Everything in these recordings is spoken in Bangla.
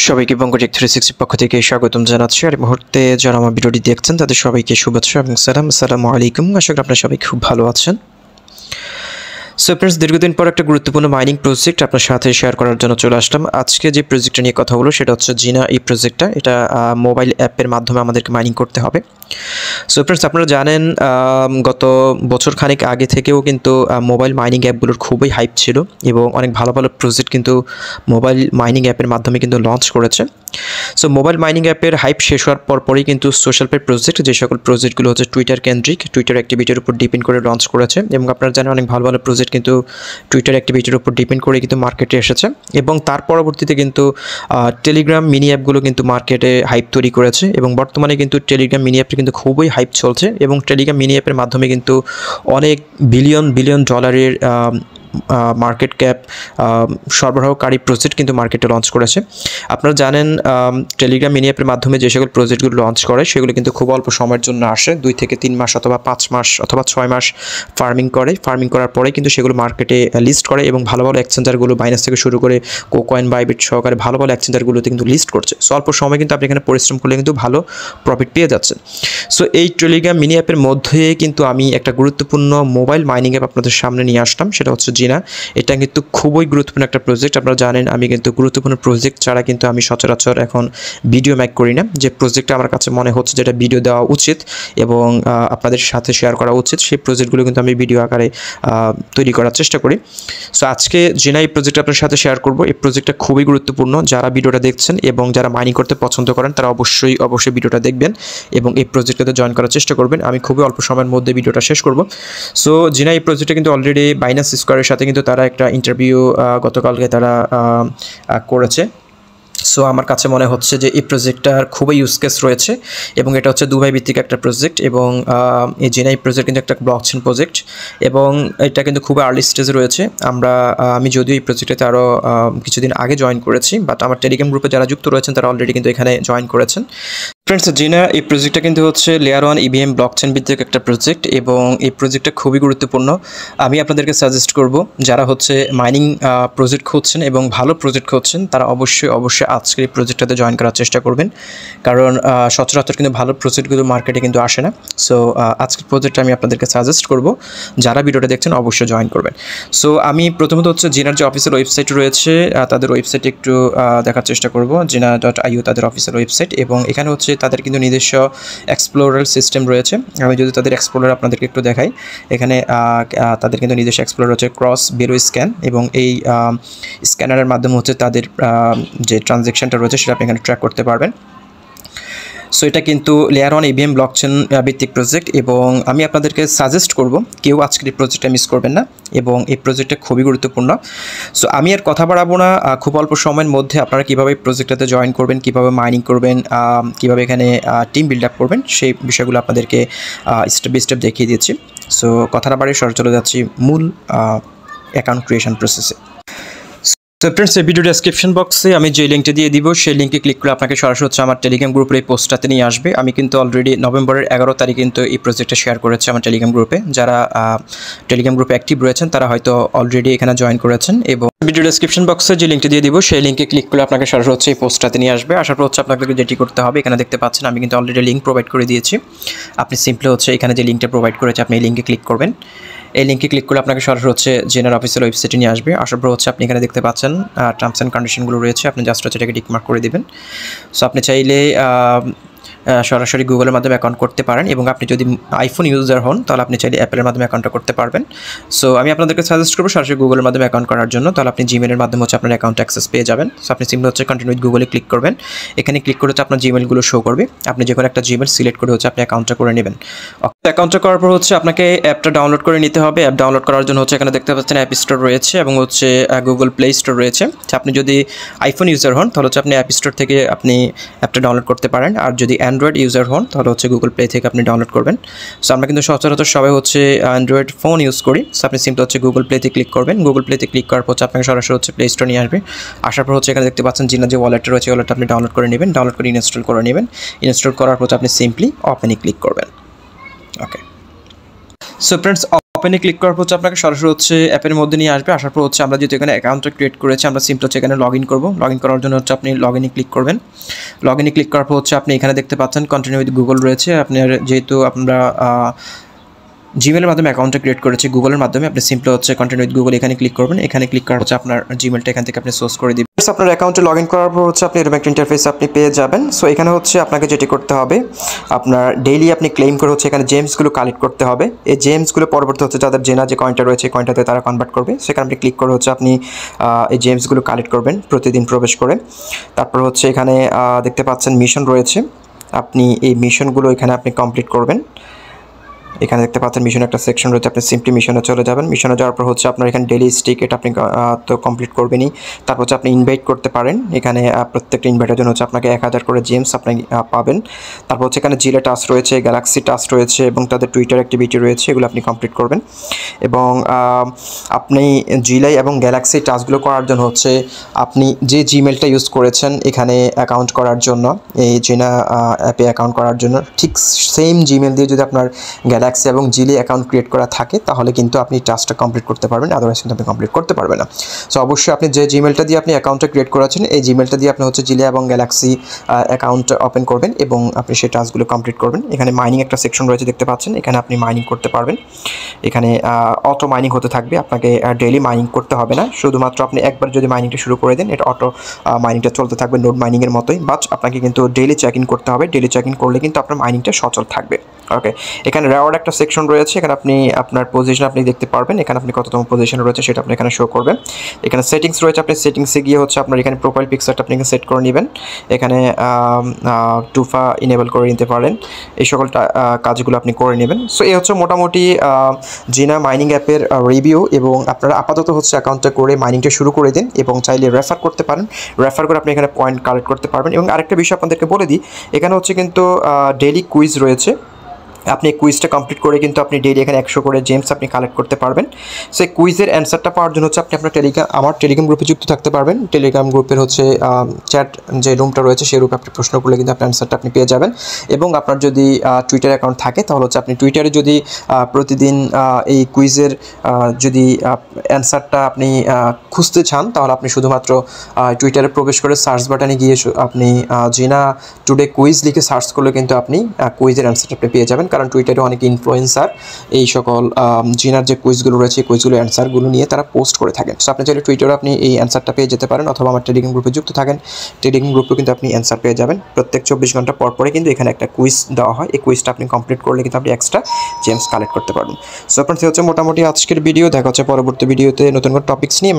সবাইকে বঙ্গটেক 360 পক্ষ থেকে স্বাগতম জানাচ্ছি। আর এই মুহূর্তে যারা আমার ভিডিওটি দেখছেন তাদের সবাইকে শুভেচ্ছা এবং সালাম। আসসালামু আলাইকুম। আশা করি আপনারা সবাই খুব ভালো আছেন। সো ফ্রেন্ডস, দীর্ঘদিন পর একটা গুরুত্বপূর্ণ মাইনিং প্রজেক্ট আপনার সাথে শেয়ার করার জন্য চলে আসলাম। আজকে যে প্রজেক্টটা নিয়ে কথা হলো সেটা হচ্ছে জিনা। এই প্রজেক্টটা এটা মোবাইল অ্যাপের মাধ্যমে আমাদেরকে মাইনিং করতে হবে। সো ফ্রেন্ডস, আপনারা জানেন গত বছর খানেক আগে থেকেও কিন্তু মোবাইল মাইনিং অ্যাপগুলোর খুবই হাইপ ছিল এবং অনেক ভালো ভালো প্রজেক্ট কিন্তু মোবাইল মাইনিং অ্যাপের মাধ্যমে কিন্তু লঞ্চ করেছে। সো মোবাইল মাইনিং অ্যাপের হাইপ শেষ হওয়ার পরই কিন্তু সোশ্যাল পে প্রজেক্ট, যে সকল প্রজেক্টগুলো হচ্ছে টুইটার কেন্দ্রিক, টুইটার অ্যাক্টিভিটির উপর ডিপেন্ড করে লঞ্চ করেছে। এবং আপনারা জানেন অনেক ভালো ভালো প্রজেক্ট কিন্তু টুইটার অ্যাক্টিভিটির উপর ডিপেন্ড করে কিন্তু মার্কেটে এসেছে। এবং তার পরবর্তীতে কিন্তু টেলিগ্রাম মিনি অ্যাপগুলো কিন্তু মার্কেটে হাইপ তৈরি করেছে এবং বর্তমানে কিন্তু টেলিগ্রাম মিনি অ্যাপটি কিন্তু খুবই হাইপ চলছে। এবং টেলিগ্রাম মিনি অ্যাপের মাধ্যমে কিন্তু অনেক বিলিয়ন ডলারের মার্কেট ক্যাপ সরবরাহকারী প্রজেক্ট কিন্তু মার্কেটে লঞ্চ করেছে। আপনারা জানেন টেলিগ্রাম মিনি অ্যাপের মাধ্যমে যে সকল প্রজেক্টগুলো লঞ্চ করে সেগুলো কিন্তু খুব অল্প সময়ের জন্য আসে, 2 থেকে 3 মাস অথবা 5 মাস অথবা 6 মাস ফার্মিং করার পরে কিন্তু সেগুলো মার্কেটে লিস্ট করে এবং ভালো ভালো এক্সচেঞ্জারগুলো বাইনান্স থেকে শুরু করে কোকয়েন, বাইবিট সহকারে ভালো ভালো এক্সচেঞ্জারগুলোতে কিন্তু লিস্ট করছে। সো অল্প সময় কিন্তু আপনি এখানে পরিশ্রম করলে কিন্তু ভালো প্রফিট পেয়ে যাচ্ছেন। সো এই টেলিগ্রাম মিনি অ্যাপের মধ্যে কিন্তু আমি একটা গুরুত্বপূর্ণ মোবাইল মাইনিং অ্যাপ আপনাদের সামনে নিয়ে আসলাম, সেটা হচ্ছে জিনা। এটা কিন্তু খুবই গুরুত্বপূর্ণ একটা প্রজেক্ট। আপনারা জানেন আমি কিন্তু গুরুত্বপূর্ণ প্রজেক্ট ছাড়া কিন্তু আমি সচরাচর এখন ভিডিও মেক করি না। যে প্রজেক্টটা আমার কাছে মনে হচ্ছে যেটা ভিডিও দেওয়া উচিত এবং আপনাদের সাথে শেয়ার করা উচিত, সেই প্রজেক্টগুলো কিন্তু আমি ভিডিও আকারে তৈরি করার চেষ্টা করি। সো আজকে জিনা এই প্রজেক্টটা আপনার সাথে শেয়ার করব। এই প্রজেক্টটা খুবই গুরুত্বপূর্ণ। যারা ভিডিওটা দেখছেন এবং যারা মাইনিং করতে পছন্দ করেন তারা অবশ্যই ভিডিওটা দেখবেন এবং এই প্রজেক্টটাতে জয়েন করার চেষ্টা করবেন। আমি খুবই অল্প সময়ের মধ্যে ভিডিওটা শেষ করব। সো জিনা এই প্রজেক্টটা কিন্তু অলরেডি বাইন্যান্স স্কোয়ারের সাথে কিন্তু তারা একটা ইন্টারভিউ গতকালকে তারা করেছে। সো আমার কাছে মনে হচ্ছে যে এই প্রজেক্টটার খুবই ইউজ কেস রয়েছে এবং এটা হচ্ছে দুবাই ভিত্তিক একটা প্রজেক্ট এবং এই জিনা এই প্রজেক্ট কিন্তু একটা ব্লকচেন প্রজেক্ট এবং এটা কিন্তু খুব আর্লি স্টেজে রয়েছে। আমি যদিও এই প্রজেক্টটাতে আরও কিছুদিন আগে জয়েন করেছি, বাট আমার টেলিগ্রাম গ্রুপে যারা যুক্ত রয়েছেন তারা অলরেডি কিন্তু এখানে জয়েন করেছেন। ফ্রেন্ডস, জিনা এই প্রজেক্টটা কিন্তু হচ্ছে লেয়ার 1 ইভিএম ব্লকচেন ভিত্তিক একটা প্রজেক্ট এবং এই প্রজেক্টটা খুবই গুরুত্বপূর্ণ। আমি আপনাদেরকে সাজেস্ট করব যারা হচ্ছে মাইনিং প্রজেক্ট খুঁজছেন এবং ভালো প্রজেক্ট খুঁজছেন তারা অবশ্যই আজকের এই প্রজেক্টটাতে জয়েন করার চেষ্টা করবেন, কারণ সচরাচর কিন্তু ভালো প্রজেক্টগুলো মার্কেটে কিন্তু আসে না। সো আজকের প্রজেক্টটা আমি আপনাদেরকে সাজেস্ট করব, যারা ভিডিওটা দেখছেন অবশ্যই জয়েন করবেন। সো আমি প্রথমত হচ্ছে জিনার যে অফিসিয়াল ওয়েবসাইট রয়েছে তাদের ওয়েবসাইটে একটু দেখার চেষ্টা করব, জিনা.io তাদের অফিসিয়াল ওয়েবসাইট। এবং এখানে হচ্ছে তাদের কিন্তু নিজস্ব এক্সপ্লোরার সিস্টেম রয়েছে। আমি যদি তাদের এক্সপ্লোরার আপনাদেরকে একটু দেখাই, এখানে তাদের কিন্তু নিজস্ব এক্সপ্লোরার হচ্ছে ক্রস বেরো স্ক্যান এবং এই স্ক্যানারের মাধ্যমে হচ্ছে তাদের যে ট্রানজ্যাকশনটা রয়েছে সেটা আপনি এখানে ট্র্যাক করতে পারবেন। সো এটা কিন্তু লেয়ার 1 ইভিএম ব্লকচেন ভিত্তিক প্রজেক্ট এবং আমি আপনাদেরকে সাজেস্ট করব কেউ আজকের এই প্রজেক্টটা মিস করবেন না এবং এই প্রজেক্টটা খুবই গুরুত্বপূর্ণ। সো আমি আর কথা বাড়াবো না, খুব অল্প সময়ের মধ্যে আপনারা কীভাবে এই প্রজেক্টটাতে জয়েন করবেন, কীভাবে মাইনিং করবেন, কীভাবে এখানে টিম বিল্ড আপ করবেন সেই বিষয়গুলো আপনাদেরকে স্টেপ বাই স্টেপ দেখিয়ে দিচ্ছি। সো কথা না বাড়িয়ে সরাসরি চলে যাচ্ছি মূল অ্যাকাউন্ট ক্রিয়েশন প্রসেসে। তো ফ্রেন্ডস, এই ভিডিও ডেসক্রিপশন বক্সে আমি যে লিঙ্কটা দিয়ে দিব সেই লিঙ্কে ক্লিক করে আপনাকে সরাসরি হচ্ছে আমার টেলিগ্রাম গ্রুপের এই পোস্টটাতে নিয়ে আসবে। আমি কিন্তু অলরেডি নভেম্বরের 11 তারিখ কিন্তু এই প্রজেক্টটা শেয়ার করেছি আমার টেলিগ্রাম গ্রুপে। যারা টেলিগ্রাম গ্রুপে অ্যাক্টিভ রয়েছেন তারা হয়তো অলরেডি এখানে জয়েন করেছেন এবং ভিডিও ডেসক্রিপশন বক্সে যে লিঙ্কটা দিয়ে দিব সেই লিঙ্কে ক্লিক করে আপনাকে সরাসরি হচ্ছে এই পোস্টটাতে নিয়ে আসবে। আসার পর হচ্ছে আপনাকে যেটি করতে হবে, এখানে দেখতে পাচ্ছেন আমি কিন্তু অলরেডি লিঙ্ক প্রোভাইড করে দিয়েছি। আপনি সিম্পলি হচ্ছে এখানে যে লিঙ্কটা প্রোভাইড করেছে আপনি এই লিঙ্কে ক্লিক করবেন। এই লিঙ্কে ক্লিক করে আপনাকে সরাসরি হচ্ছে জিনার অফিসিয়াল ওয়েবসাইটে নিয়ে আসবে। আসার পর হচ্ছে আপনি এখানে দেখতে পাচ্ছেন টার্মস অ্যান্ড কন্ডিশনগুলো রয়েছে, আপনি জাস্ট হচ্ছে এটাকে টিকমার্ক করে দেবেন। সো আপনি চাইলে সরাসরি গুগলের মাধ্যমে অ্যাকাউন্ট করতে পারেন এবং আপনি যদি আইফোন ইউজার হন তাহলে আপনি চাইলে অ্যাপেলের মাধ্যমে অ্যাকাউন্টটা করতে পারবেন। সো আমি আপনাদেরকে সাজেস্ট করবো সরাসরি গুগলের মাধ্যমে অ্যাকাউন্ট করার জন্য, তাহলে আপনি জিমেলের মাধ্যমে হচ্ছে আপনার অ্যাকাউন্ট অ্যাক্সেস পেয়ে যাবেন। সো আপনি সিম্পলি হচ্ছে কন্টিনিউ উইথ গুগলে ক্লিক করবেন। এখানে ক্লিক করে হচ্ছে আপনার জিমেলগুলো শো করবে, আপনি যে কোনো একটা জিমেল সিলেক্ট করে হচ্ছে আপনি অ্যাকাউন্টটা করে নেবেন। অ্যাকাউন্টটা করার পর হচ্ছে আপনাকে অ্যাপটা ডাউনলোড করে নিতে হবে। অ্যাপ ডাউনলোড করার জন্য হচ্ছে এখানে দেখতে পাচ্ছেন অ্যাপ স্টোর রয়েছে এবং হচ্ছে গুগল প্লে স্টোর রয়েছে। আপনি যদি আইফোন ইউজার হন তাহলে হচ্ছে আপনি অ্যাপ স্টোর থেকে আপনি অ্যাপটা ডাউনলোড করতে পারেন, আর যদি অ্যান্ড্রয়েড ইউজার হন তাহলে হচ্ছে গুগল প্লে থেকে আপনি ডাউনলোড করবেন। সো আমরা কিন্তু সচরাচর সবাই হচ্ছে অ্যান্ড্রয়েড ফোন ইউজ করি। সো আপনি সিম্পলি হচ্ছে গুগল প্লেতে ক্লিক করবেন। গুগল প্লেতে ক্লিক করার পর আপনাকে সরাসরি হচ্ছে প্লে স্টোর নিয়ে আসবে। আসার পর হচ্ছে এখানে দেখতে পাচ্ছেন জিনা যে ওয়ালেটটা রয়েছে ওয়ালেটটা আপনি ডাউনলোড করে নেবেন। ডাউনলোড করে ইনস্টল করে নেবেন। ইনস্টল করার পর আপনি সিম্পলি ওপেনে ক্লিক করবেন। ওকে, সো ফ্রেন্ডস, ওপেনে ক্লিক করার পর হচ্ছে আপনাকে সরাসরি হচ্ছে অ্যাপের মধ্যে নিয়ে আসবে। আসার পর হচ্ছে আমরা যেহেতু এখানে অ্যাকাউন্টটা ক্রিয়েট করেছি, আমরা সিম্পল হচ্ছে এখানে লগ ইন করবো। লগ ইন করার জন্য হচ্ছে আপনি লগ ইনে ক্লিক করবেন। লগ ইনে ক্লিক করার পর হচ্ছে আপনি এখানে দেখতে পাচ্ছেন কন্টিনিউ উইথ গুগল রয়েছে। আপনার যেহেতু আমরা জিমেলের মাধ্যমে অ্যাকাউন্টটা ক্রিয়েট করেছি গুগলের মাধ্যমে, আপনি সিম্পল হচ্ছে কন্টিনিউ উইথ গুগল এখানে ক্লিক করবেন। এখানে ক্লিক করার হচ্ছে আপনার জিমেলটা এখান থেকে আপনি সোর্স করে দিবেন। আপনার অ্যাকাউন্টে লগ ইন করার পর হচ্ছে আপনি এরকম একটা ইন্টারফেস আপনি পেয়ে যাবেন। সো এখানে হচ্ছে আপনাকে যেটি করতে হবে, আপনার ডেইলি আপনি ক্লেম করে হচ্ছে এখানে জেমসগুলো কালেক্ট করতে হবে। এই জেমসগুলো পরবর্তী হচ্ছে যাদের জেনা যে কয়েনটা রয়েছে কয়েনটাতে তারা কনভার্ট করবে। সেখানে আপনি ক্লিক করে হচ্ছে আপনি এই জেমসগুলো কালেক্ট করবেন প্রতিদিন প্রবেশ করে। তারপর হচ্ছে এখানে দেখতে পাচ্ছেন মিশন রয়েছে, আপনি এই মিশনগুলো এখানে আপনি কমপ্লিট করবেন। এখানে দেখতে পাচ্ছেন মিশন একটা সেকশন রয়েছে, আপনি সিম্পলি মিশনে চলে যাবেন। মিশনে যাওয়ার পর হচ্ছে আপনার এখানে ডেইলি স্টিক এটা আপনি তো কমপ্লিট করবেনই। তারপর হচ্ছে আপনি ইনভাইট করতে পারেন। এখানে প্রত্যেকটা ইনভাইটের জন্য হচ্ছে আপনাকে 1000 করে জেমস আপনি পাবেন। তারপর হচ্ছে এখানে জিলে টাস্ক রয়েছে, গ্যালাক্সি টাস্ক রয়েছে এবং তাদের টুইটার অ্যাক্টিভিটি রয়েছে, এগুলো আপনি কমপ্লিট করবেন। এবং আপনি জিলাই এবং গ্যালাক্সি টাস্কগুলো করার জন্য হচ্ছে আপনি যে জিমেলটা ইউজ করেছেন এখানে অ্যাকাউন্ট করার জন্য, এই জিনা অ্যাপে অ্যাকাউন্ট করার জন্য ঠিক সেম জিমেল দিয়ে যদি আপনার গ্যালাক্সি এবং জিলে অ্যাকাউন্ট ক্রিয়েট করা থাকে তাহলে কিন্তু আপনি টাস্কটা কমপ্লিট করতে পারবেন, আদারওয়াইজ কিন্তু আপনি কমপ্লিট করতে পারবেন না। সো অবশ্যই আপনি যে জিমেলটা দিয়ে আপনি অ্যাকাউন্টটা ক্রিয়েট করেছেন এই জিমেলটা দিয়ে আপনি হচ্ছে জিলে এবং গ্যালাক্সি অ্যাকাউন্ট ওপেন করবেন এবং আপনি সেই টাস্কগুলো কমপ্লিট করবেন। এখানে মাইনিং একটা সেকশন রয়েছে দেখতে পাচ্ছেন, এখানে আপনি মাইনিং করতে পারবেন। এখানে অটো মাইনিং হতে থাকবে, আপনাকে ডেইলি মাইনিং করতে হবে না। শুধুমাত্র আপনি একবার যদি মাইনিংটা শুরু করে দেন এটা অটো মাইনিংটা চলতে থাকবে নোড মাইনিংয়ের মতোই, বাট আপনাকে কিন্তু ডেইলি চেক ইন করতে হবে। ডেইলি চেক ইন করলে কিন্তু আপনার মাইনিংটা সচল থাকবে। ওকে, এখানে রেওয়ার্ড একটা সেকশন রয়েছে, এখানে আপনি আপনার পজিশন আপনি দেখতে পারবেন, এখানে আপনি কততম পজিশনে রয়েছে সেটা আপনি এখানে শো করবেন। এখানে সেটিংস রয়েছে, আপনি সেটিংসে গিয়ে হচ্ছে আপনার এখানে প্রোফাইল পিকচারটা আপনি সেট করে নেবেন। এখানে টুফা ইনেবল করে নিতে পারেন, এই সকল কাজগুলো আপনি করে নেবেন। সো এই হচ্ছে মোটামুটি জিনা মাইনিং অ্যাপের রিভিউ। এবং আপনারা আপাতত হচ্ছে অ্যাকাউন্টটা করে মাইনিংটা শুরু করে দিন এবং চাইলে রেফার করতে পারেন, রেফার করে আপনি এখানে পয়েন্ট কালেক্ট করতে পারবেন। এবং আরেকটা বিষয় আপনাদেরকে বলে দিই, এখানে হচ্ছে কিন্তু ডেইলি কুইজ রয়েছে, আপনি কুইজটা কমপ্লিট করে কিন্তু আপনি ডেইলি এখানে 100 করে জেমস আপনি কালেক্ট করতে পারবেন। সেই কুইজের অ্যান্সারটা পাওয়ার জন্য হচ্ছে আপনি আপনার আমার টেলিগ্রাম গ্রুপে যুক্ত থাকতে পারবেন। টেলিগ্রাম গ্রুপের হচ্ছে চ্যাট যে রুমটা রয়েছে সেই রুমে আপনি প্রশ্ন করলে কিন্তু আপনার অ্যান্সারটা আপনি পেয়ে যাবেন। এবং আপনার যদি টুইটার অ্যাকাউন্ট থাকে তাহলে হচ্ছে আপনি টুইটারে যদি প্রতিদিন এই কুইজের যদি অ্যান্সারটা আপনি খুঁজতে চান তাহলে আপনি শুধুমাত্র টুইটারে প্রবেশ করে সার্চ বাটনে গিয়ে আপনি জিনা টুডে কুইজ লিখে সার্চ করলে কিন্তু আপনি কুইজের অ্যান্সারটা আপনি পেয়ে যাবেন। কারণ টুইটারে অনেক ইনফ্লুয়েন্সার এই সকল জিনার যে কুইজগুলো রয়েছে এই কুইজগুলো অ্যান্সারগুলো নিয়ে তারা পোস্ট করে থাকেন। সো আপনি চাইলে টুইটারে আপনি এই অ্যান্সারটা পেয়ে যেতে পারেন, অথবা আমার টেলিগ্রাম গ্রুপে যুক্ত থাকেন, টেলিগ্রাম গ্রুপেও কিন্তু আপনি অ্যান্সার পেয়ে যাবেন। প্রত্যেক 24 ঘন্টা পর পরে কিন্তু এখানে একটা কুইজ দেওয়া হয়, এই কুইজটা আপনি কমপ্লিট করলে কিন্তু আপনি এক্সট্রা জেমস কালেক্ট করতে পারবেন। সো আপনার হচ্ছে মোটামুটি আজকের ভিডিও, দেখা হচ্ছে পরবর্তী ভিডিওতে নতুন কোনো টপিক্স নিয়ে।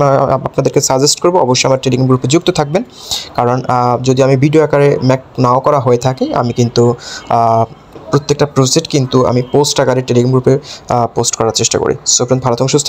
আপনাদেরকে সাজেস্ট করবো অবশ্যই আমার টেলিগ্রাম গ্রুপে যুক্ত থাকবেন, কারণ যদি আমি ভিডিও আকারে ম্যাক নাও করা হয়ে থাকে আমি কিন্তু প্রত্যেকটা প্রজেক্ট কিন্তু আমি পোস্ট আকারে টেলিগ্রাম গ্রুপে পোস্ট করার চেষ্টা করি। সো ভালো থাকুন, সুস্থ